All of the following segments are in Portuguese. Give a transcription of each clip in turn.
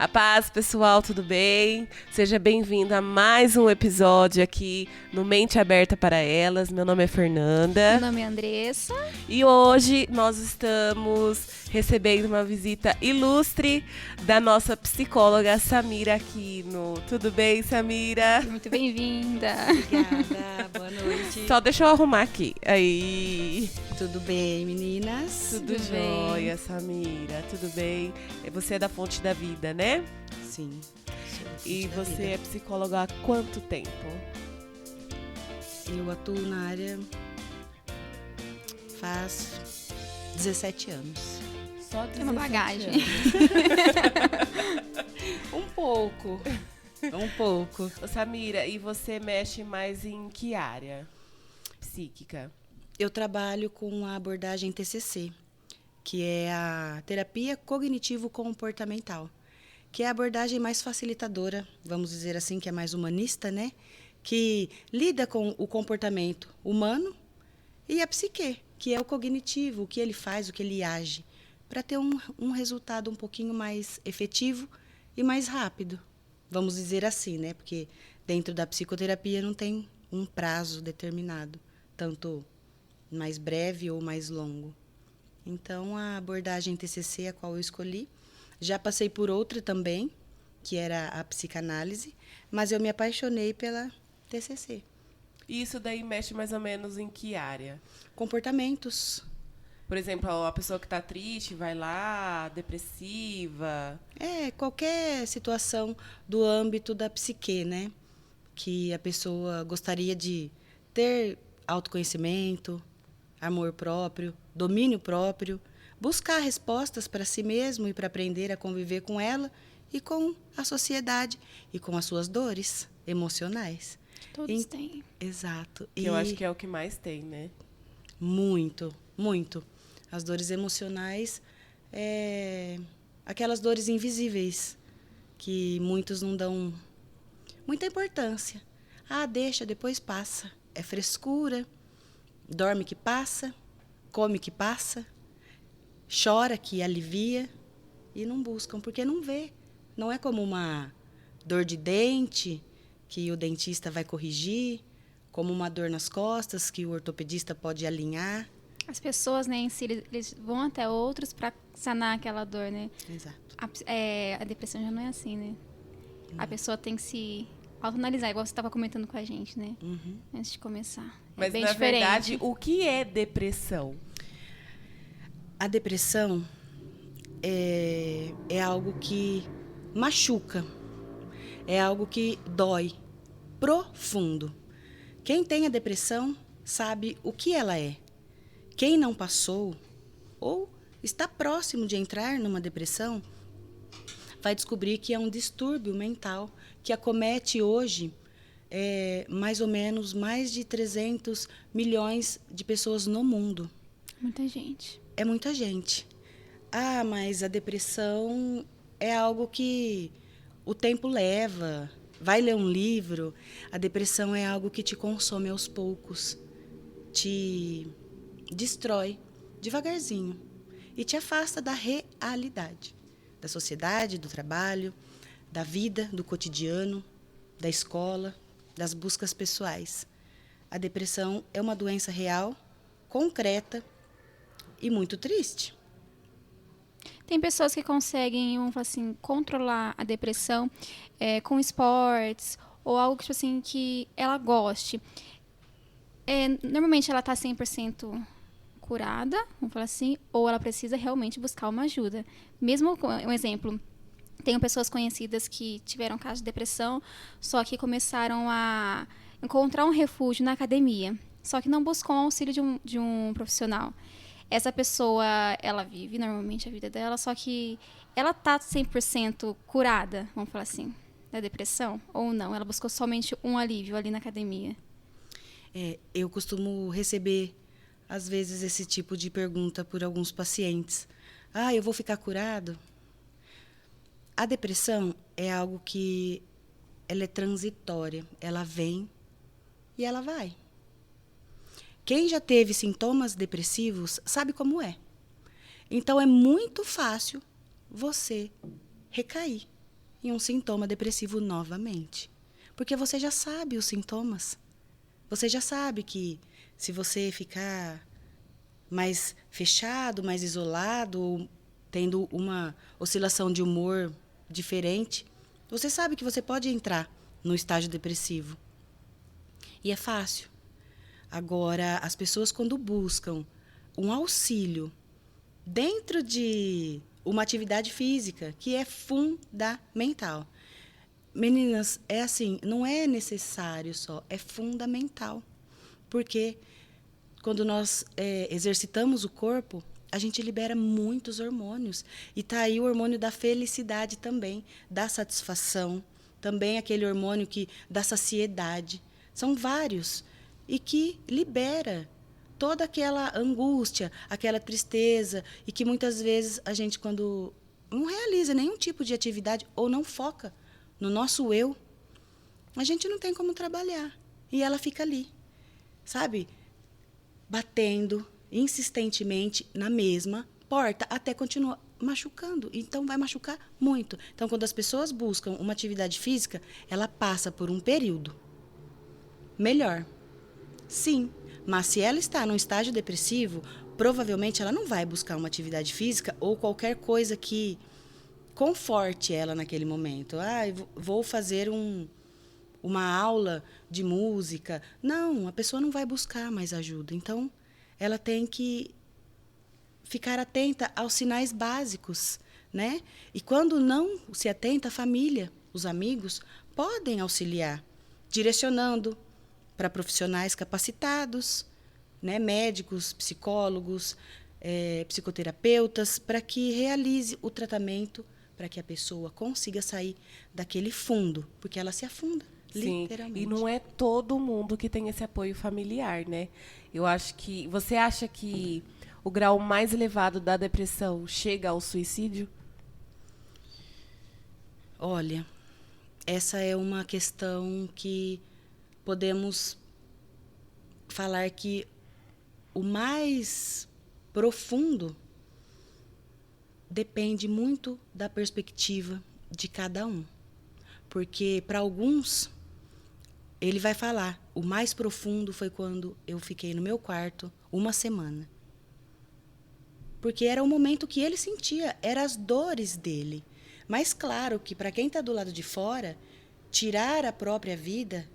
A paz, pessoal, tudo bem? Seja bem-vindo a mais um episódio aqui no Mente Aberta para Elas. Meu nome é Fernanda. Meu nome é Andressa. E hoje nós estamos recebendo uma visita ilustre da nossa psicóloga Samira Aquino. Tudo bem, Samira? Muito bem-vinda. Obrigada, boa noite. Só deixa eu arrumar aqui. Aí. Tudo bem, meninas? Tudo jóia, Samira. Tudo bem? Você é da Fonte da Vida, né? Sim. E você é psicóloga há quanto tempo? Eu atuo na área faz 17 anos. Só 17 Tem uma bagagem. anos. Um pouco. Ô, Samira, e você mexe mais em que área psíquica? Eu trabalho com a abordagem TCC, que é a terapia cognitivo-comportamental, que é a abordagem mais facilitadora, vamos dizer assim, que é mais humanista, né? Que lida com o comportamento humano e a psique, que é o cognitivo, o que ele faz, o que ele age, para ter um resultado um pouquinho mais efetivo e mais rápido. Vamos dizer assim, né? Porque dentro da psicoterapia não tem um prazo determinado, tanto mais breve ou mais longo. Então, a abordagem TCC, a qual eu escolhi, já passei por outra também, que era a psicanálise, mas eu me apaixonei pela TCC. E isso daí mexe mais ou menos em que área? Comportamentos. Por exemplo, a pessoa que está triste vai lá, depressiva. Qualquer situação do âmbito da psique, né? Que a pessoa gostaria de ter autoconhecimento, amor próprio, domínio próprio, buscar respostas para si mesmo e para aprender a conviver com ela e com a sociedade e com as suas dores emocionais. Todos têm. Exato. Que eu acho que é o que mais tem, né? Muito, muito. As dores emocionais, aquelas dores invisíveis, que muitos não dão muita importância. Ah, deixa, depois passa. É frescura, dorme que passa, come que passa, chora que alivia e não buscam, porque não vê. Não é como uma dor de dente, que o dentista vai corrigir, como uma dor nas costas, que o ortopedista pode alinhar. As pessoas, né, em si, eles vão até outros para sanar aquela dor, né? Exato. A depressão já não é assim, né? A pessoa tem que se autoanalisar, igual você estava comentando com a gente, né? Uhum. Antes de começar. Mas, é bem na diferente. verdade, o que é depressão? A depressão é algo que machuca, é algo que dói profundo. Quem tem a depressão sabe o que ela é. Quem não passou ou está próximo de entrar numa depressão vai descobrir que é um distúrbio mental que acomete hoje mais ou menos mais de 300 milhões de pessoas no mundo. Muita gente. É muita gente. Ah, mas a depressão é algo que o tempo leva. Vai ler um livro. A depressão é algo que te consome aos poucos, te destrói devagarzinho e te afasta da realidade, da sociedade, do trabalho, da vida, do cotidiano, da escola, das buscas pessoais. A depressão é uma doença real, concreta e muito triste. Tem pessoas que conseguem, vamos falar assim, controlar a depressão com esportes ou algo que, tipo assim, que ela goste. Normalmente ela está 100% curada, vamos falar assim, ou ela precisa realmente buscar uma ajuda. Mesmo, um exemplo, tenho pessoas conhecidas que tiveram casos de depressão, só que começaram a encontrar um refúgio na academia, só que não buscou o auxílio de um profissional. Essa pessoa, ela vive normalmente a vida dela, só que ela está 100% curada, vamos falar assim, da depressão, ou não? Ela buscou somente um alívio ali na academia. Eu costumo receber, às vezes, esse tipo de pergunta por alguns pacientes. Ah, eu vou ficar curado? A depressão é algo que ela é transitória. Ela vem e ela vai. Quem já teve sintomas depressivos sabe como é. Então, é muito fácil você recair. em um sintoma depressivo novamente. Porque você já sabe os sintomas. Você já sabe que se você ficar mais fechado, mais isolado, tendo uma oscilação de humor diferente, você sabe que você pode entrar no estágio depressivo. E é fácil. Agora, as pessoas quando buscam um auxílio dentro de uma atividade física, que é fundamental. Meninas, é assim, não é necessário só, é fundamental. Porque quando nós exercitamos o corpo, a gente libera muitos hormônios. E está aí o hormônio da felicidade também, da satisfação, também aquele hormônio da saciedade. São vários. E que libera toda aquela angústia, aquela tristeza, e que muitas vezes a gente, quando não realiza nenhum tipo de atividade ou não foca no nosso eu, a gente não tem como trabalhar. E ela fica ali, sabe? Batendo insistentemente na mesma porta até continuar machucando. Então, vai machucar muito. Então, quando as pessoas buscam uma atividade física, ela passa por um período melhor. Sim, mas se ela está num estágio depressivo, provavelmente ela não vai buscar uma atividade física ou qualquer coisa que conforte ela naquele momento. Vou fazer uma aula de música. Não, a pessoa não vai buscar mais ajuda. Então, ela tem que ficar atenta aos sinais básicos, né? E quando não se atenta, a família, os amigos, podem auxiliar, direcionando para profissionais capacitados, né? Médicos, psicólogos, psicoterapeutas, para que realize o tratamento, para que a pessoa consiga sair daquele fundo, porque ela se afunda. Sim, Literalmente. e não é todo mundo que tem esse apoio familiar, né? Eu acho que... Você acha que o grau mais elevado da depressão chega ao suicídio? Olha, essa é uma questão que podemos falar que o mais profundo depende muito da perspectiva de cada um. Porque, para alguns, ele vai falar, o mais profundo foi quando eu fiquei no meu quarto uma semana. Porque era o momento que ele sentia, eram as dores dele. Mas claro que para quem está do lado de fora, tirar a própria vida,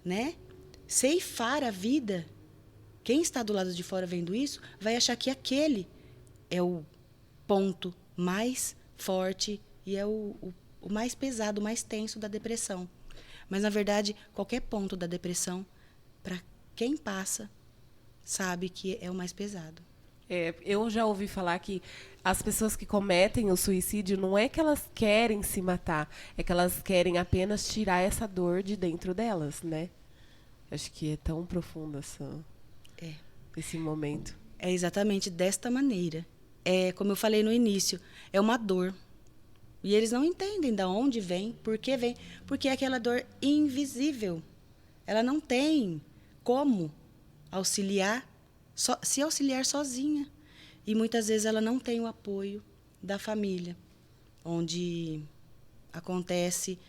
né? Ceifar a vida, quem está do lado de fora vendo isso, vai achar que aquele é o ponto mais forte e é o mais pesado, o mais tenso da depressão. Mas, na verdade, qualquer ponto da depressão, para quem passa, sabe que é o mais pesado. Eu já ouvi falar que as pessoas que cometem o suicídio não é que elas querem se matar, é que elas querem apenas tirar essa dor de dentro delas, né? Acho que é tão profundo esse momento. É exatamente desta maneira. É, como eu falei no início, é uma dor. E eles não entendem de onde vem, por que vem, porque é aquela dor invisível. Ela não tem como auxiliar, se auxiliar sozinha. E muitas vezes ela não tem o apoio da família, onde acontece,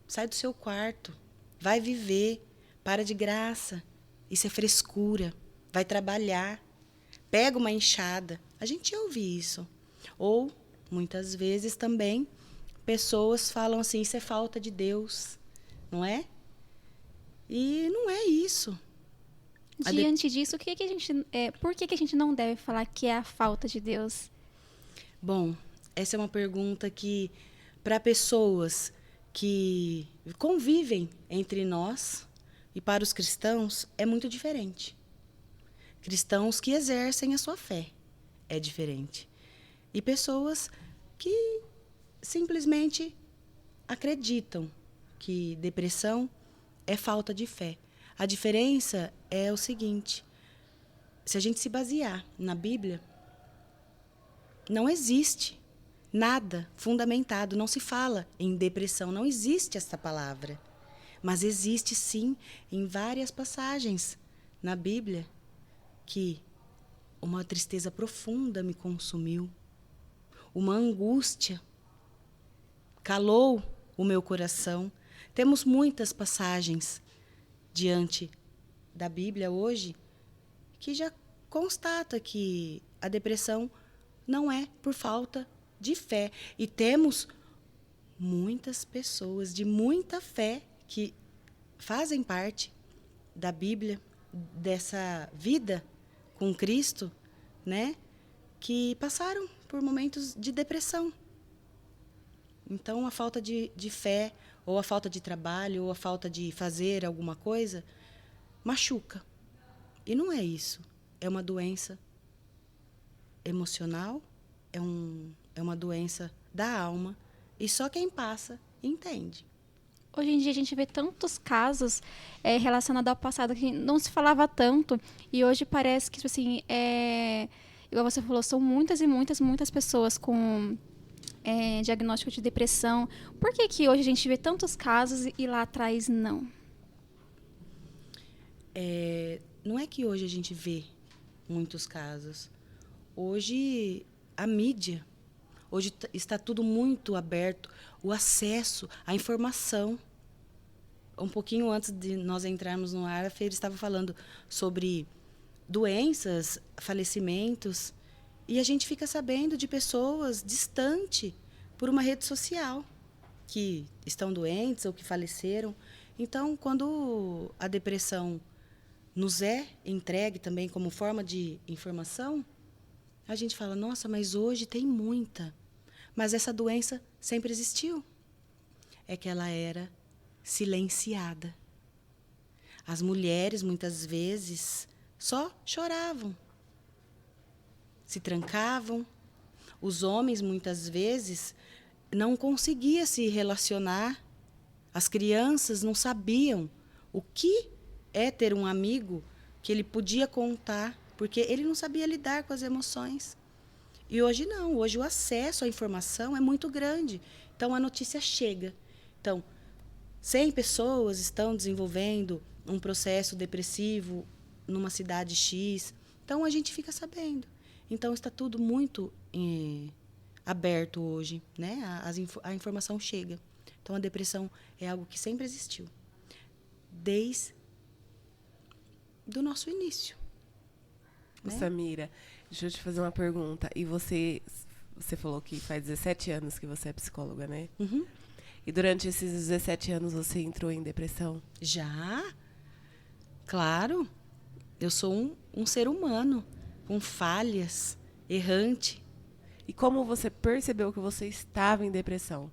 sai do seu quarto, vai viver, para de graça, isso é frescura, vai trabalhar, pega uma enxada. A gente ouve isso. Ou, muitas vezes também, pessoas falam assim, isso é falta de Deus, não é? E não é isso. Diante disso, por que a gente não deve falar que é a falta de Deus? Bom, essa é uma pergunta que, para pessoas que convivem entre nós e para os cristãos, é muito diferente. Cristãos que exercem a sua fé é diferente. E pessoas que simplesmente acreditam que depressão é falta de fé. A diferença é o seguinte, se a gente se basear na Bíblia, não existe nada fundamentado, não se fala em depressão, não existe essa palavra. Mas existe sim em várias passagens na Bíblia que uma tristeza profunda me consumiu, uma angústia calou o meu coração. Temos muitas passagens diante da Bíblia hoje que já constata que a depressão não é por falta de fé. E temos muitas pessoas de muita fé que fazem parte da Bíblia, dessa vida com Cristo, né? Que passaram por momentos de depressão. Então, a falta de fé, ou a falta de trabalho, ou a falta de fazer alguma coisa, machuca. E não é isso. É uma doença emocional, é uma doença da alma, e só quem passa entende. Hoje em dia a gente vê tantos casos relacionados ao passado que não se falava tanto, e hoje parece que, tipo assim, igual você falou, são muitas e muitas pessoas com diagnóstico de depressão. Por que hoje a gente vê tantos casos e lá atrás não? Não é que hoje a gente vê muitos casos. Hoje, a mídia, hoje está tudo muito aberto, o acesso à informação. Um pouquinho antes de nós entrarmos no ar, a Feira estava falando sobre doenças, falecimentos, e a gente fica sabendo de pessoas distantes por uma rede social que estão doentes ou que faleceram. Então, quando a depressão nos é entregue também como forma de informação, a gente fala, nossa, mas hoje tem muita. Mas essa doença sempre existiu. É que ela era silenciada. As mulheres, muitas vezes, só choravam. Se trancavam. Os homens, muitas vezes, não conseguiam se relacionar. As crianças não sabiam o que é ter um amigo que ele podia contar, porque ele não sabia lidar com as emoções. E hoje não, hoje o acesso à informação é muito grande. Então, a notícia chega. Então, 100 pessoas estão desenvolvendo um processo depressivo numa cidade X. Então, a gente fica sabendo. Então, está tudo muito aberto hoje, né? A informação chega. Então, a depressão é algo que sempre existiu. Desde do nosso início. Né? Samira, deixa eu te fazer uma pergunta. E você falou que faz 17 anos que você é psicóloga, né? Uhum. E durante esses 17 anos você entrou em depressão? Já? Claro. Eu sou um ser humano com falhas, errante. E como você percebeu que você estava em depressão?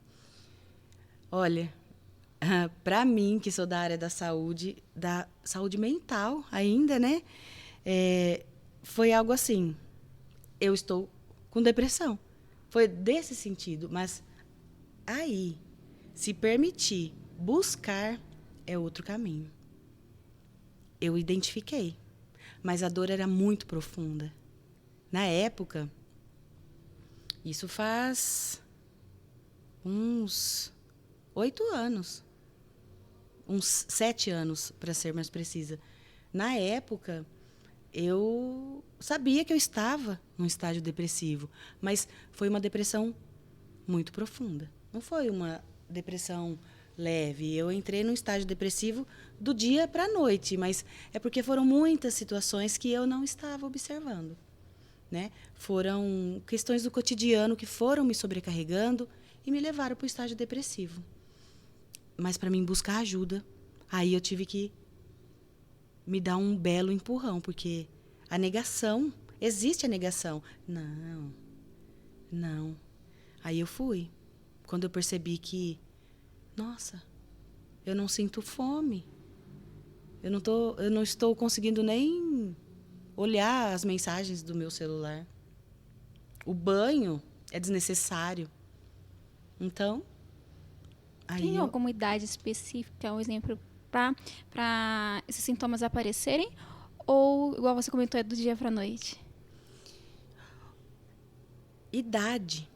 Olha, para mim, que sou da área da saúde mental ainda, né? Foi algo assim, eu estou com depressão. Foi desse sentido, mas aí, se permitir buscar, é outro caminho. Eu identifiquei, mas a dor era muito profunda. Na época, isso faz uns 8 anos. Uns 7 anos, para ser mais precisa. Na época, eu sabia que eu estava num estágio depressivo, mas foi uma depressão muito profunda. Não foi uma depressão leve. Eu entrei num estágio depressivo do dia para a noite, mas é porque foram muitas situações que eu não estava observando. Né? Foram questões do cotidiano que foram me sobrecarregando e me levaram para o estágio depressivo. Mas para mim buscar ajuda, aí eu tive que me dar um belo empurrão, porque a negação, existe a negação. Não. Aí eu fui. Quando eu percebi que, nossa, eu não sinto fome. Eu não estou conseguindo nem olhar as mensagens do meu celular. O banho é desnecessário. Então, tem alguma idade específica, um exemplo, para esses sintomas aparecerem? Ou, igual você comentou, é do dia para a noite? Idade.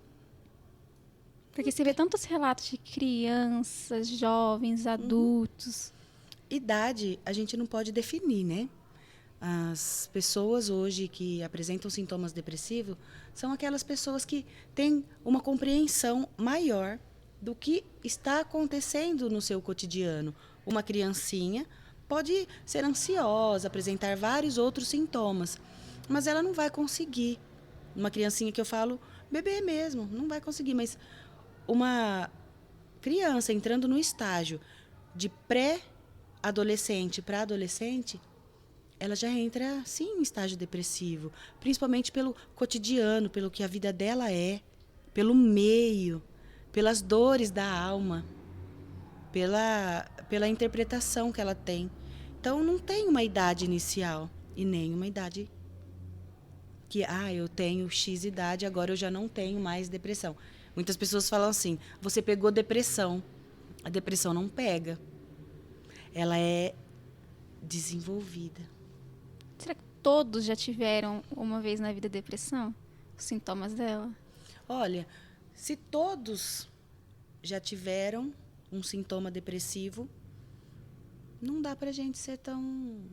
Porque você vê tantos relatos de crianças, jovens, adultos. Idade, a gente não pode definir, né? As pessoas hoje que apresentam sintomas depressivos são aquelas pessoas que têm uma compreensão maior do que está acontecendo no seu cotidiano. Uma criancinha pode ser ansiosa, apresentar vários outros sintomas, mas ela não vai conseguir. Uma criancinha que eu falo, bebê mesmo, não vai conseguir, mas uma criança entrando no estágio de pré-adolescente para adolescente, ela já entra, sim, em estágio depressivo, principalmente pelo cotidiano, pelo que a vida dela é, pelo meio, pelas dores da alma, pela interpretação que ela tem. Então, não tem uma idade inicial e nem uma idade que, eu tenho X idade, agora eu já não tenho mais depressão. Muitas pessoas falam assim, você pegou depressão. A depressão não pega. Ela é desenvolvida. Será que todos já tiveram uma vez na vida depressão? Os sintomas dela? Olha, se todos já tiveram um sintoma depressivo, não dá pra gente ser tão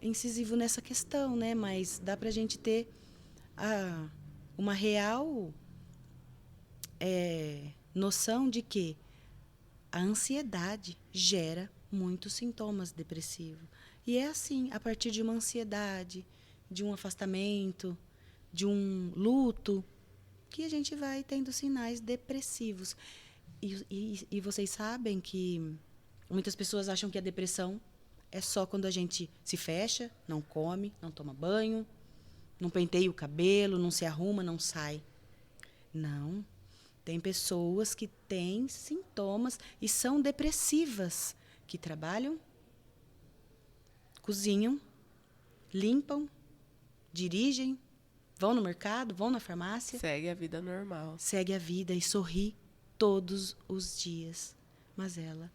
incisivo nessa questão, né? Mas dá pra gente ter uma real noção de que a ansiedade gera muitos sintomas depressivos. E é assim, a partir de uma ansiedade, de um afastamento, de um luto, que a gente vai tendo sinais depressivos. E vocês sabem que muitas pessoas acham que a depressão é só quando a gente se fecha, não come, não toma banho, não penteia o cabelo, não se arruma, não sai. Não. Tem pessoas que têm sintomas e são depressivas, que trabalham, cozinham, limpam, dirigem, vão no mercado, vão na farmácia. Segue a vida normal. Segue a vida e sorri todos os dias. Mas ela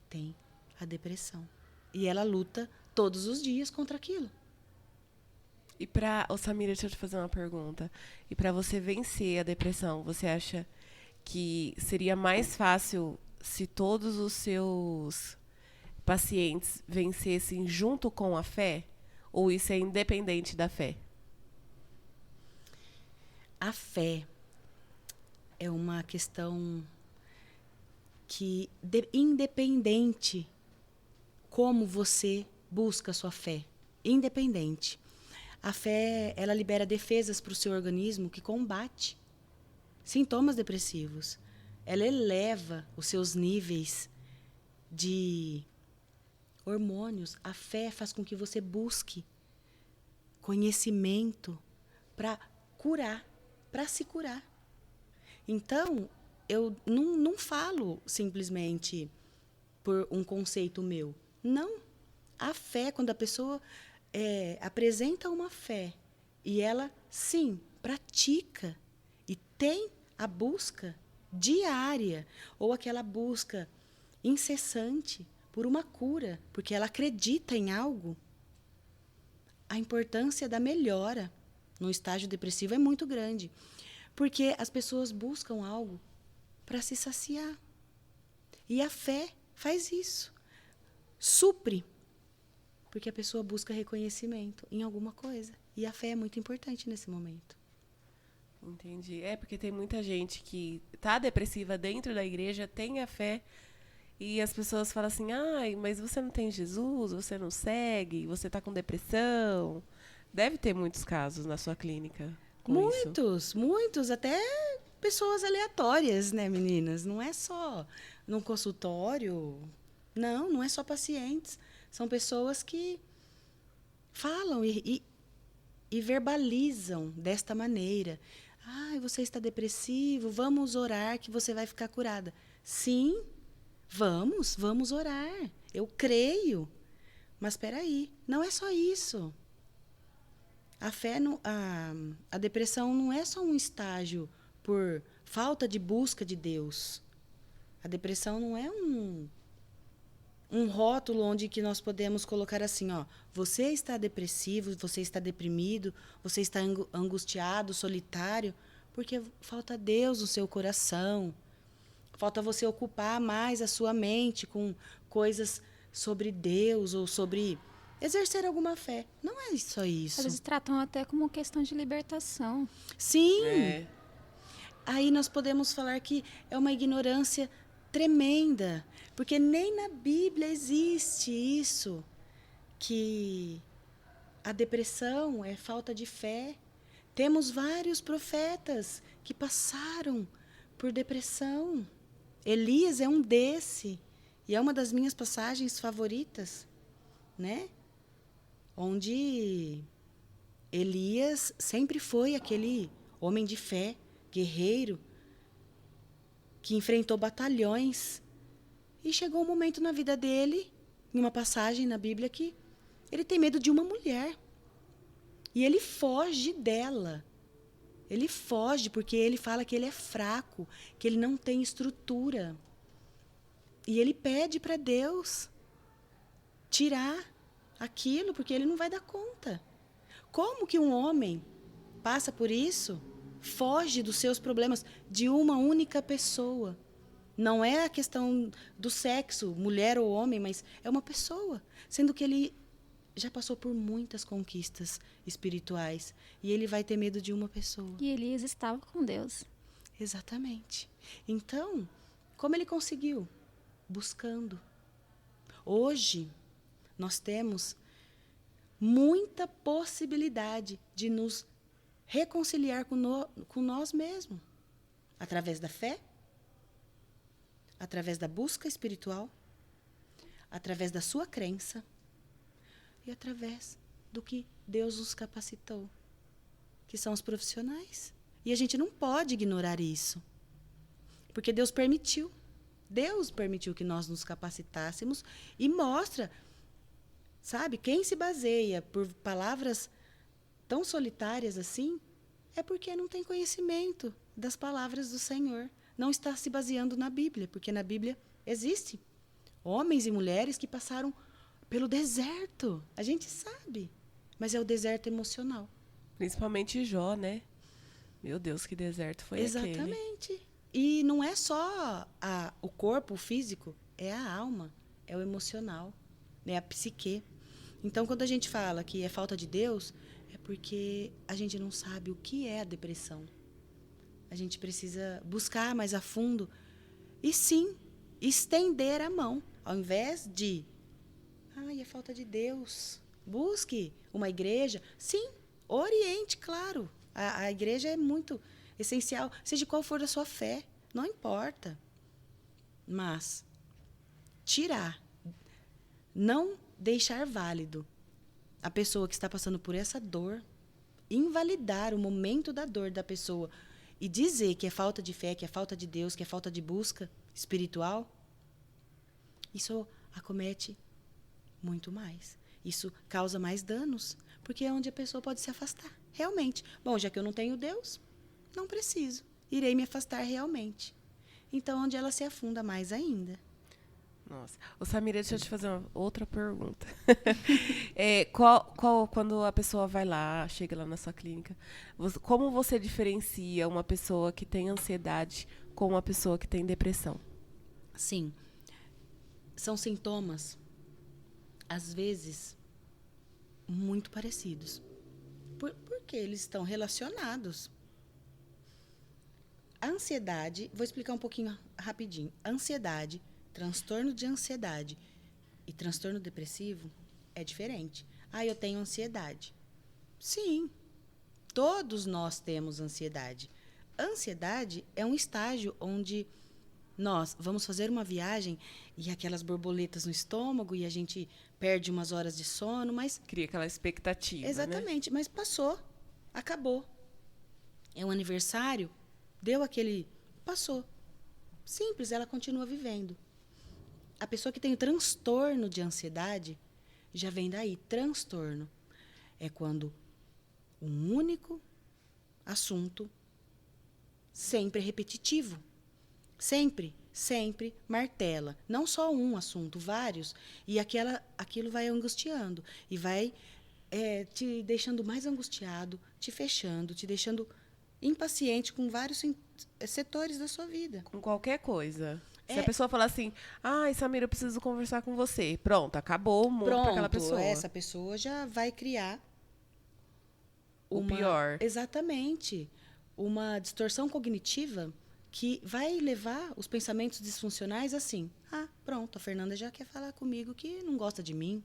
tem a depressão. E ela luta todos os dias contra aquilo. E Samira, deixa eu te fazer uma pergunta. E para você vencer a depressão, você acha que seria mais fácil se todos os seus pacientes vencessem junto com a fé? Ou isso é independente da fé? A fé é uma questão que, independente como você busca a sua fé, independente. A fé, ela libera defesas para o seu organismo que combate sintomas depressivos. Ela eleva os seus níveis de hormônios. A fé faz com que você busque conhecimento para curar, para se curar. Então, eu não falo simplesmente por um conceito meu. Não. A fé, quando a pessoa apresenta uma fé e ela, sim, pratica e tem a busca diária ou aquela busca incessante por uma cura, porque ela acredita em algo, a importância da melhora no estágio depressivo é muito grande. Porque as pessoas buscam algo para se saciar. E a fé faz isso. Supre. Porque a pessoa busca reconhecimento em alguma coisa. E a fé é muito importante nesse momento. Entendi. Porque tem muita gente que tá depressiva dentro da igreja, tem a fé, e as pessoas falam assim, mas você não tem Jesus, você não segue, você tá com depressão. Deve ter muitos casos na sua clínica com isso. Muitos, até pessoas aleatórias, né, meninas? Não é só num consultório, não é só pacientes. São pessoas que falam e verbalizam desta maneira. Você está depressivo, vamos orar que você vai ficar curada. Sim, vamos orar. Eu creio. Mas espera aí, não é só isso. A fé, a depressão não é só um estágio por falta de busca de Deus. A depressão não é um rótulo onde que nós podemos colocar assim, você está depressivo, você está deprimido, você está angustiado, solitário, porque falta Deus no seu coração. Falta você ocupar mais a sua mente com coisas sobre Deus ou sobre exercer alguma fé. Não é só isso. Às vezes tratam até como questão de libertação. Sim. aí nós podemos falar que é uma ignorância tremenda, porque nem na Bíblia existe isso, que a depressão é falta de fé. Temos vários profetas que passaram por depressão. Elias é um desse, e é uma das minhas passagens favoritas, né? Onde Elias sempre foi aquele homem de fé, guerreiro, que enfrentou batalhões. E chegou um momento na vida dele, em uma passagem na Bíblia, que ele tem medo de uma mulher. E ele foge dela. Ele foge porque ele fala que ele é fraco, que ele não tem estrutura. E ele pede para Deus tirar aquilo, porque ele não vai dar conta. Como que um homem passa por isso, foge dos seus problemas de uma única pessoa? Não é a questão do sexo, mulher ou homem, mas é uma pessoa. Sendo que ele já passou por muitas conquistas espirituais. E ele vai ter medo de uma pessoa. E Elias estava com Deus. Exatamente. Então, como ele conseguiu? Buscando. Hoje, nós temos muita possibilidade de nos reconciliar com nós mesmos. Através da fé, através da busca espiritual, através da sua crença e através do que Deus nos capacitou, que são os profissionais. E a gente não pode ignorar isso, porque Deus permitiu. Deus permitiu que nós nos capacitássemos e mostra, sabe, quem se baseia por palavras tão solitárias assim, é porque não tem conhecimento das palavras do Senhor. Não está se baseando na Bíblia, porque na Bíblia existe homens e mulheres que passaram pelo deserto. A gente sabe, mas é o deserto emocional. Principalmente Jó, né? Meu Deus, que deserto foi aquele. Exatamente. E não é só o corpo, o físico, é a alma, é o emocional, é a psique. Então, quando a gente fala que é falta de Deus, é porque a gente não sabe o que é a depressão. A gente precisa buscar mais a fundo e, sim, estender a mão. Ao invés de, é falta de Deus, busque uma igreja. Sim, oriente, claro. A igreja é muito essencial, seja qual for a sua fé, não importa. Mas tirar, não deixar válido a pessoa que está passando por essa dor, invalidar o momento da dor da pessoa e dizer que é falta de fé, que é falta de Deus, que é falta de busca espiritual, isso acomete muito mais. Isso causa mais danos, porque é onde a pessoa pode se afastar, realmente. Bom, já que eu não tenho Deus, não preciso. Irei me afastar realmente. Então, onde ela se afunda mais ainda. Nossa. Ô, Samira, deixa eu te fazer uma outra pergunta. Quando a pessoa vai lá, chega lá na sua clínica, como você diferencia uma pessoa que tem ansiedade com uma pessoa que tem depressão? Sim. São sintomas, às vezes, muito parecidos. Porque eles estão relacionados. A ansiedade, vou explicar um pouquinho rapidinho. Ansiedade, transtorno de ansiedade e transtorno depressivo é diferente. Eu tenho ansiedade. Sim, todos nós temos ansiedade. Ansiedade é um estágio onde nós vamos fazer uma viagem e aquelas borboletas no estômago e a gente perde umas horas de sono, mas... Cria aquela expectativa, Exatamente, né? Mas passou, acabou. É um aniversário, deu aquele... Passou. Simples, ela continua vivendo. A pessoa que tem o transtorno de ansiedade, já vem daí, transtorno. É quando um único assunto, sempre repetitivo, sempre martela. Não só um assunto, vários. E aquilo vai angustiando. E vai te deixando mais angustiado, te fechando, te deixando impaciente com vários setores da sua vida. Com qualquer coisa. Se a pessoa falar assim, Samira, eu preciso conversar com você. Pronto, acabou o mundo para aquela pessoa. Essa pessoa já vai criar o pior. Exatamente. uma distorção cognitiva que vai levar os pensamentos disfuncionais assim. Ah, pronto, a Fernanda já quer falar comigo que não gosta de mim,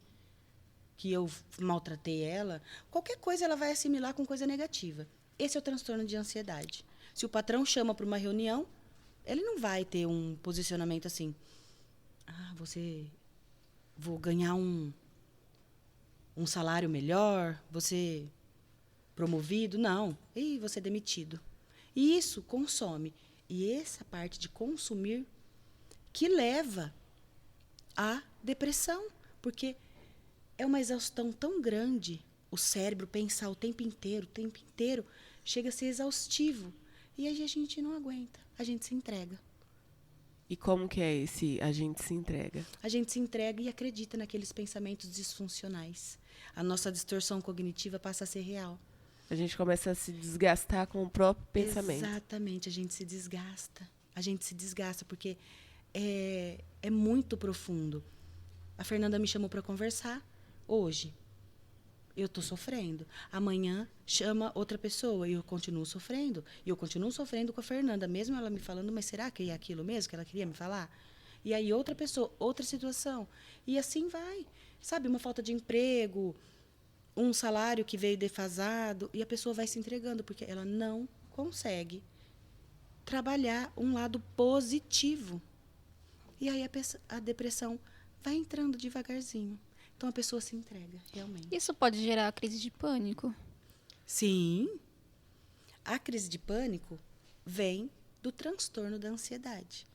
que eu maltratei ela. Qualquer coisa ela vai assimilar com coisa negativa. Esse é o transtorno de ansiedade. Se o patrão chama para uma reunião, ele não vai ter um posicionamento assim. Ah, vou ganhar um salário melhor, você promovido. Não. E você demitido. E isso consome. E essa parte de consumir que leva à depressão. Porque é uma exaustão tão grande. O cérebro pensar o tempo inteiro, chega a ser exaustivo. E aí a gente não aguenta. A gente se entrega. E como que é esse a gente se entrega? A gente se entrega e acredita naqueles pensamentos disfuncionais. A nossa distorção cognitiva passa a ser real. A gente começa a se desgastar com o próprio pensamento. Exatamente, a gente se desgasta. A gente se desgasta porque é muito profundo. A Fernanda me chamou para conversar hoje. Eu estou sofrendo. Amanhã chama outra pessoa e eu continuo sofrendo. E eu continuo sofrendo com a Fernanda, mesmo ela me falando, mas será que é aquilo mesmo que ela queria me falar? E aí outra pessoa, outra situação. E assim vai. Sabe, uma falta de emprego, um salário que veio defasado, e a pessoa vai se entregando, porque ela não consegue trabalhar um lado positivo. E aí a depressão vai entrando devagarzinho. Então a pessoa se entrega, realmente. Isso pode gerar crise de pânico? Sim. A crise de pânico vem do transtorno da ansiedade.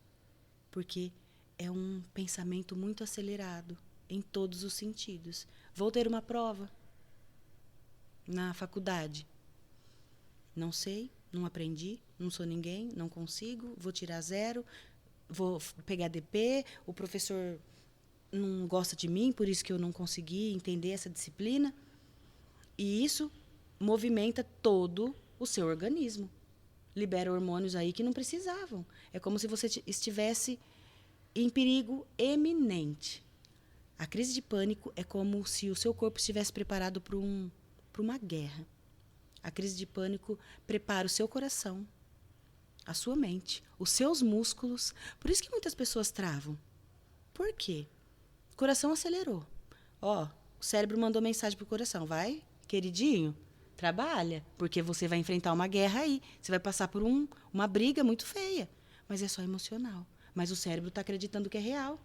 Porque é um pensamento muito acelerado em todos os sentidos. Vou ter uma prova na faculdade. Não sei, não aprendi, não sou ninguém, não consigo, vou tirar 0, vou pegar DP, o professor não gosta de mim, por isso que eu não consegui entender essa disciplina. E isso movimenta todo o seu organismo. Libera hormônios aí que não precisavam. É como se você estivesse em perigo eminente. A crise de pânico é como se o seu corpo estivesse preparado para uma guerra. A crise de pânico prepara o seu coração, a sua mente, os seus músculos. Por isso que muitas pessoas travam. Por quê? O coração acelerou. Ó, o cérebro mandou mensagem pro coração. Vai, queridinho, trabalha, porque você vai enfrentar uma guerra aí. Você vai passar por uma briga muito feia. Mas é só emocional. Mas o cérebro está acreditando que é real.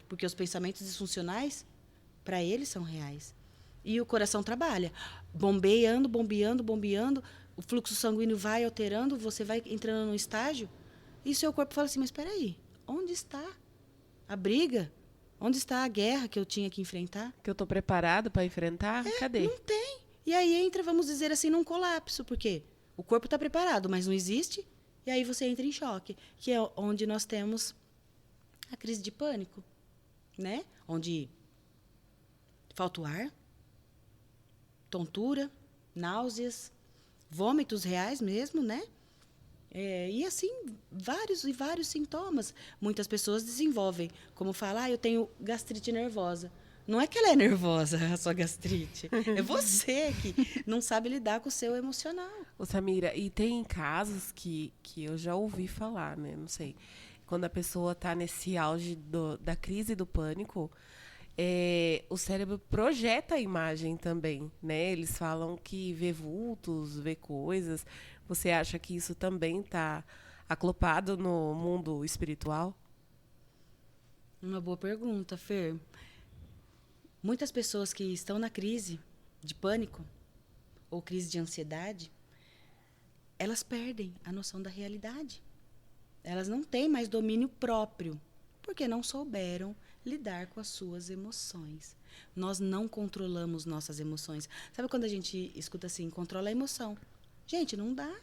Porque os pensamentos disfuncionais, para ele, são reais. E o coração trabalha. Bombeando, bombeando, bombeando. O fluxo sanguíneo vai alterando, você vai entrando num estágio. E seu corpo fala assim, mas espera aí, onde está a briga? Onde está a guerra que eu tinha que enfrentar? Que eu estou preparado para enfrentar? Cadê? Não tem. E aí entra, vamos dizer assim, num colapso. Por quê? O corpo está preparado, mas não existe. E aí você entra em choque. Que é onde nós temos a crise de pânico. Né? Onde falta o ar, tontura, náuseas, vômitos reais mesmo, né? E assim, vários e vários sintomas. Muitas pessoas desenvolvem, como falar, eu tenho gastrite nervosa. Não é que ela é nervosa, a sua gastrite. É você que não sabe lidar com o seu emocional. Ô, Samira, e tem casos que eu já ouvi falar, né? Não sei. Quando a pessoa está nesse auge da crise do pânico, o cérebro projeta a imagem também, né? Eles falam que vê vultos, vê coisas. Você acha que isso também está aclopado no mundo espiritual? Uma boa pergunta, Fer. Muitas pessoas que estão na crise de pânico ou crise de ansiedade, elas perdem a noção da realidade. Elas não têm mais domínio próprio, porque não souberam lidar com as suas emoções. Nós não controlamos nossas emoções. Sabe quando a gente escuta assim, controla a emoção? Gente, não dá.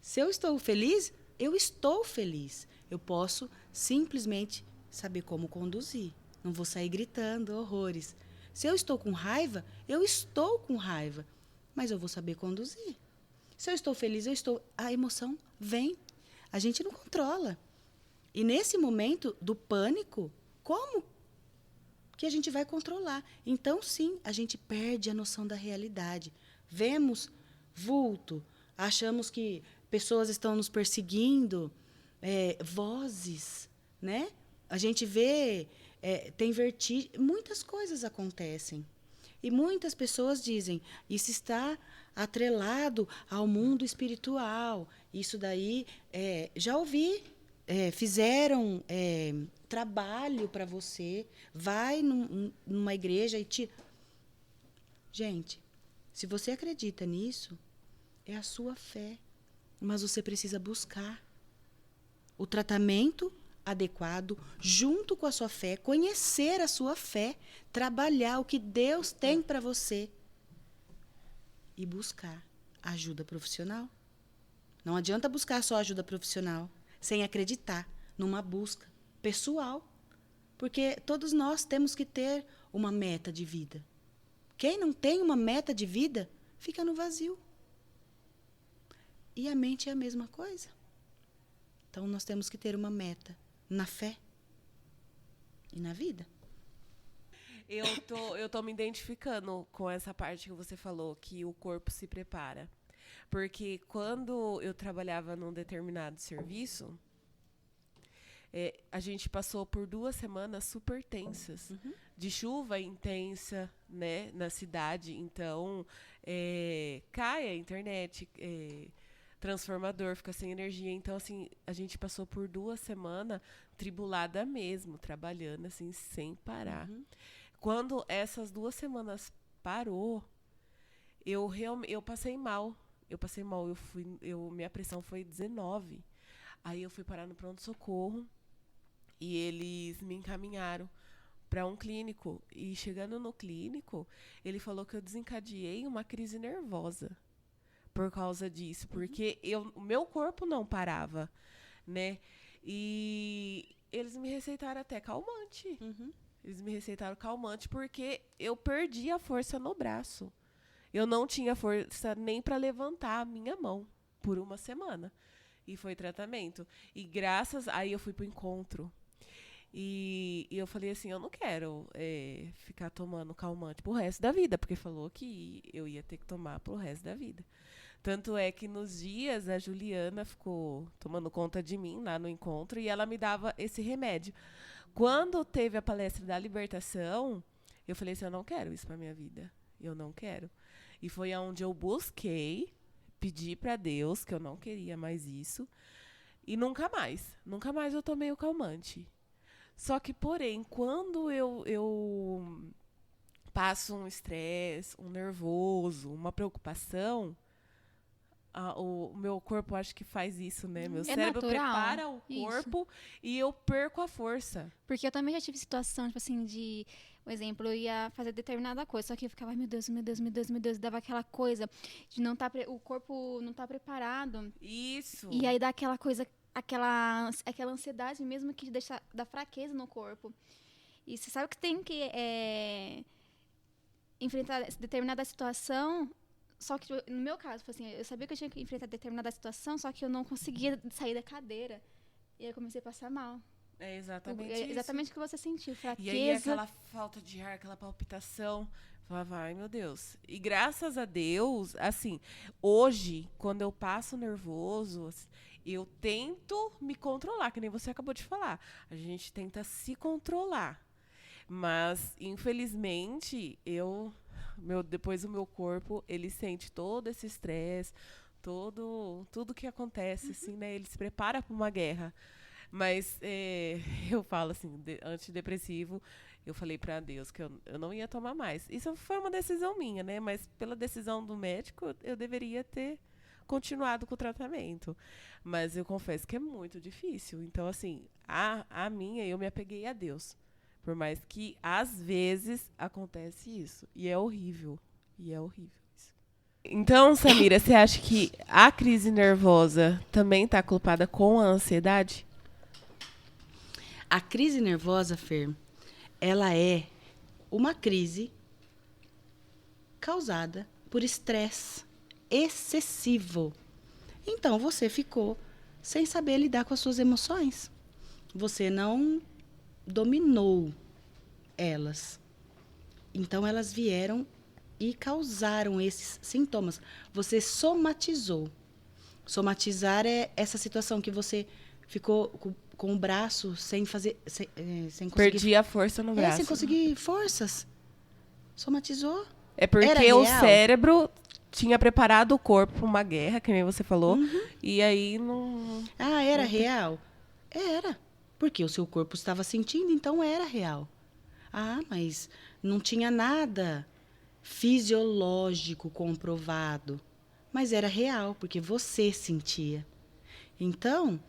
Se eu estou feliz, eu estou feliz. Eu posso simplesmente saber como conduzir. Não vou sair gritando horrores. Se eu estou com raiva, eu estou com raiva. Mas eu vou saber conduzir. Se eu estou feliz, a emoção vem. A gente não controla. E nesse momento do pânico, como que a gente vai controlar? Então, sim, a gente perde a noção da realidade. Vemos vulto, achamos que pessoas estão nos perseguindo, vozes, né? A gente vê, tem vertigem, muitas coisas acontecem. E muitas pessoas dizem, isso está atrelado ao mundo espiritual. Isso daí, já ouvi, fizeram trabalho para você, vai numa igreja e tira. Gente, se você acredita nisso, é a sua fé. Mas você precisa buscar o tratamento adequado junto com a sua fé, conhecer a sua fé, trabalhar o que Deus tem para você e buscar ajuda profissional. Não adianta buscar só ajuda profissional sem acreditar numa busca pessoal, porque todos nós temos que ter uma meta de vida. Quem não tem uma meta de vida fica no vazio. E a mente é a mesma coisa. Então nós temos que ter uma meta na fé e na vida. Eu tô me identificando com essa parte que você falou, que o corpo se prepara. Porque quando eu trabalhava num determinado serviço, a gente passou por 2 semanas super tensas, de chuva intensa, né, na cidade. Então, cai a internet, transformador, fica sem energia. Então, assim, a gente passou por 2 semanas tribulada mesmo, trabalhando, assim, sem parar. Quando essas 2 semanas parou, eu passei mal. Minha pressão foi 19. Aí eu fui parar no pronto-socorro e eles me encaminharam para um clínico. E chegando no clínico, ele falou que eu desencadeei uma crise nervosa por causa disso, porque o meu corpo não parava, né? E eles me receitaram até calmante. Eles me receitaram calmante porque eu perdi a força no braço. Eu não tinha força nem para levantar a minha mão por 1 semana. E foi tratamento. E aí eu fui pro encontro. E eu falei assim, eu não quero ficar tomando calmante pro resto da vida, porque falou que eu ia ter que tomar pro resto da vida. Tanto é que nos dias a Juliana ficou tomando conta de mim lá no encontro e ela me dava esse remédio. Quando teve a palestra da libertação, eu falei assim, eu não quero isso pra minha vida. Eu não quero. E foi onde eu busquei, pedi para Deus que eu não queria mais isso. E nunca mais eu tomei o calmante. Só que, porém, quando eu passo um estresse, um nervoso, uma preocupação, o meu corpo acho que faz isso, né? Meu cérebro natural. prepara o corpo e eu perco a força. Porque eu também já tive situação, tipo assim, por exemplo, eu ia fazer determinada coisa, só que eu ficava, ai, meu Deus, dava aquela coisa de o corpo não tá preparado. Isso. E aí dá aquela coisa, aquela ansiedade mesmo que deixa, dá fraqueza no corpo. E você sabe que tem que enfrentar determinada situação. Só que, no meu caso, assim, eu sabia que eu tinha que enfrentar determinada situação, só que eu não conseguia sair da cadeira. E aí eu comecei a passar mal. É exatamente isso. Exatamente o que você sentiu, fraqueza. E aí aquela falta de ar, aquela palpitação. Falava, ai meu Deus. E graças a Deus, assim, hoje, quando eu passo nervoso, eu tento me controlar, que nem você acabou de falar. A gente tenta se controlar. Mas, infelizmente, depois o meu corpo, ele sente todo esse estresse, tudo que acontece, assim, né? Ele se prepara para uma guerra. Mas eu falo assim, antidepressivo, eu falei para Deus que eu não ia tomar mais. Isso foi uma decisão minha, né? Mas pela decisão do médico, eu deveria ter continuado com o tratamento. Mas eu confesso que é muito difícil. Então, assim, a minha, eu me apeguei a Deus. Por mais que, às vezes, acontece isso. E é horrível. Isso. Então, Samira, você acha que a crise nervosa também está culpada com a ansiedade? A crise nervosa, Fer, ela é uma crise causada por estresse excessivo. Então, você ficou sem saber lidar com as suas emoções. Você não dominou elas. Então, elas vieram e causaram esses sintomas. Você somatizou. Somatizar é essa situação que você ficou com o braço sem conseguir... Perdi a força no braço. sem conseguir forças. Somatizou. É porque Era o real? cérebro tinha preparado o corpo para uma guerra, que nem você falou, e aí não... Era real? Era. Porque o seu corpo estava sentindo, então era real. Mas não tinha nada fisiológico comprovado. Mas era real, porque você sentia. Então,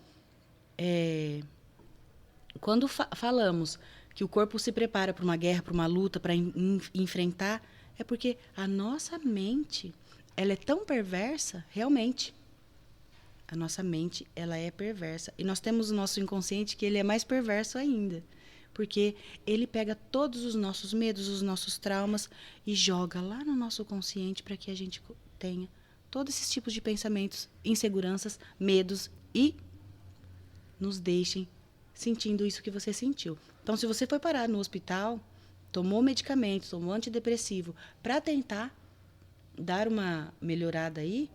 quando falamos que o corpo se prepara para uma guerra, para uma luta, para enfrentar, é porque a nossa mente, ela é tão perversa, realmente. A nossa mente, ela é perversa. E nós temos o nosso inconsciente que ele é mais perverso ainda. Porque ele pega todos os nossos medos, os nossos traumas e joga lá no nosso consciente para que a gente tenha todos esses tipos de pensamentos, inseguranças, medos e nos deixem sentindo isso que você sentiu. Então, se você foi parar no hospital, tomou medicamento, tomou antidepressivo para tentar dar uma melhorada aí,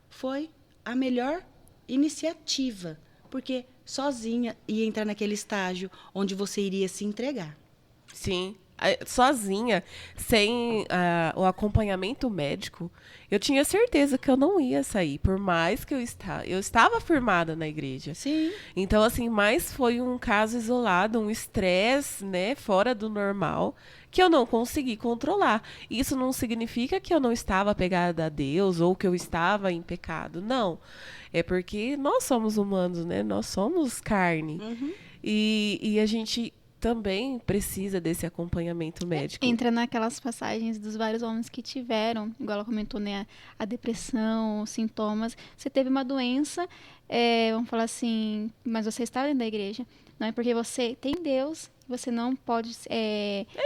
foi a melhor iniciativa, porque sozinha ia entrar naquele estágio onde você iria se entregar. Sim, sozinha, sem o acompanhamento médico, eu tinha certeza que eu não ia sair, por mais que eu estava firmada na igreja. Sim. Então, assim, mas foi um caso isolado, um estresse, né, fora do normal, que eu não consegui controlar. Isso não significa que eu não estava apegada a Deus ou que eu estava em pecado, não. É porque nós somos humanos, né? Nós somos carne. E a gente também precisa desse acompanhamento médico. Entra naquelas passagens dos vários homens que tiveram, igual ela comentou, né? A depressão, os sintomas. Você teve uma doença, vamos falar assim, mas você está dentro da igreja. Não é porque você tem Deus, você não pode...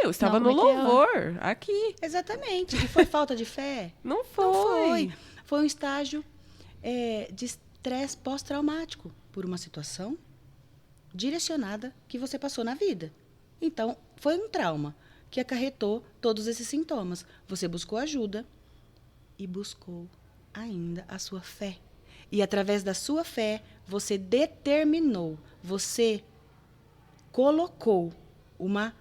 eu estava no louvor, aqui. Exatamente. E foi falta de fé? Não foi. Não foi. Foi um estágio de estresse pós-traumático por uma situação direcionada que você passou na vida. Então, foi um trauma que acarretou todos esses sintomas. Você buscou ajuda e buscou ainda a sua fé. E através da sua fé, você determinou, você colocou uma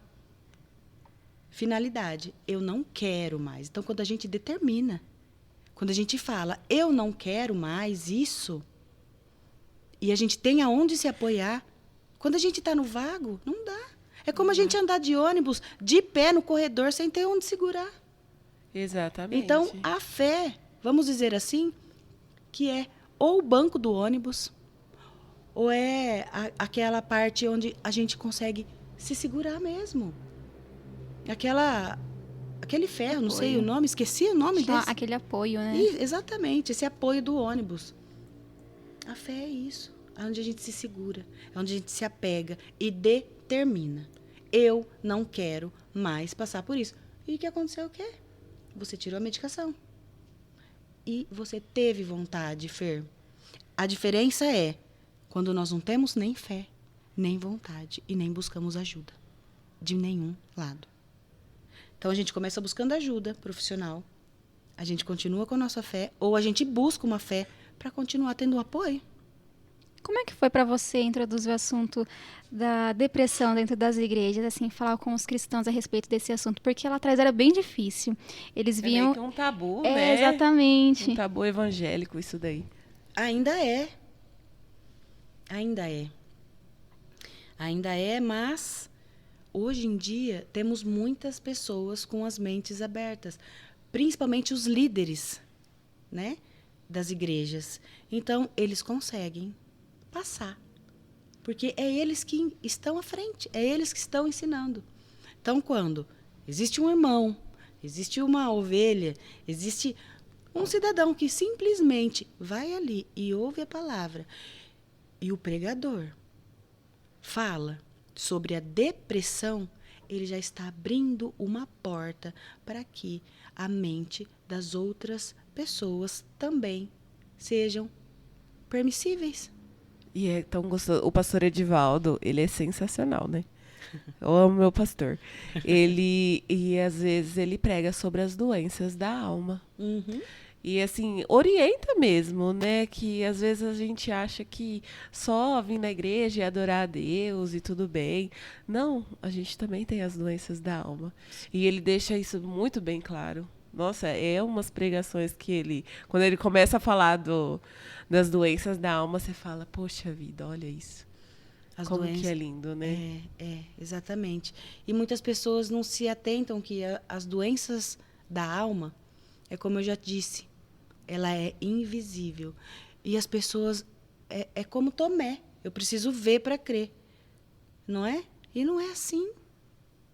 finalidade. Eu não quero mais. Então, quando a gente determina, quando a gente fala, eu não quero mais isso, e a gente tem aonde se apoiar, quando a gente está no vago, não dá. É como a gente andar de ônibus, de pé no corredor, sem ter onde segurar. Exatamente. Então, a fé, vamos dizer assim, que é ou o banco do ônibus, ou é aquela parte onde a gente consegue se segurar mesmo. Aquele ferro, não sei o nome, esqueci o nome desse. Aquele apoio, né? Exatamente, esse apoio do ônibus. A fé é isso. É onde a gente se segura, é onde a gente se apega e determina. Eu não quero mais passar por isso. E o que aconteceu o quê? Você tirou a medicação. E você teve vontade, Fer. A diferença é quando nós não temos nem fé, nem vontade e nem buscamos ajuda. De nenhum lado. Então, a gente começa buscando ajuda profissional. A gente continua com a nossa fé ou a gente busca uma fé para continuar tendo apoio. Como é que foi para você introduzir o assunto da depressão dentro das igrejas, assim, falar com os cristãos a respeito desse assunto? Porque lá atrás era bem difícil. Eles viam... É meio que um tabu, né? Exatamente. Um tabu evangélico, isso daí. Ainda é. Ainda é. Ainda é, mas hoje em dia temos muitas pessoas com as mentes abertas, principalmente os líderes, né, das igrejas. Então, eles conseguem passar, porque é eles que estão à frente, é eles que estão ensinando. Então, quando existe um irmão, existe uma ovelha, existe um cidadão que simplesmente vai ali e ouve a palavra, e o pregador fala sobre a depressão, ele já está abrindo uma porta para que a mente das outras pessoas também sejam permissíveis. E é tão gostoso. O pastor Edivaldo, ele é sensacional, né? Eu amo meu pastor. E às vezes ele prega sobre as doenças da alma. Uhum. E assim, orienta mesmo, né? Que às vezes a gente acha que só vir na igreja e adorar a Deus e tudo bem. Não, a gente também tem as doenças da alma. E ele deixa isso muito bem claro. Nossa, é umas pregações que ele, quando ele começa a falar das doenças da alma, você fala, poxa vida, olha isso. As Como que doenças. é lindo, né? Exatamente. E muitas pessoas não se atentam que as doenças da alma, é como eu já disse, ela é invisível. E as pessoas, é como Tomé, eu preciso ver para crer, não é? E não é assim,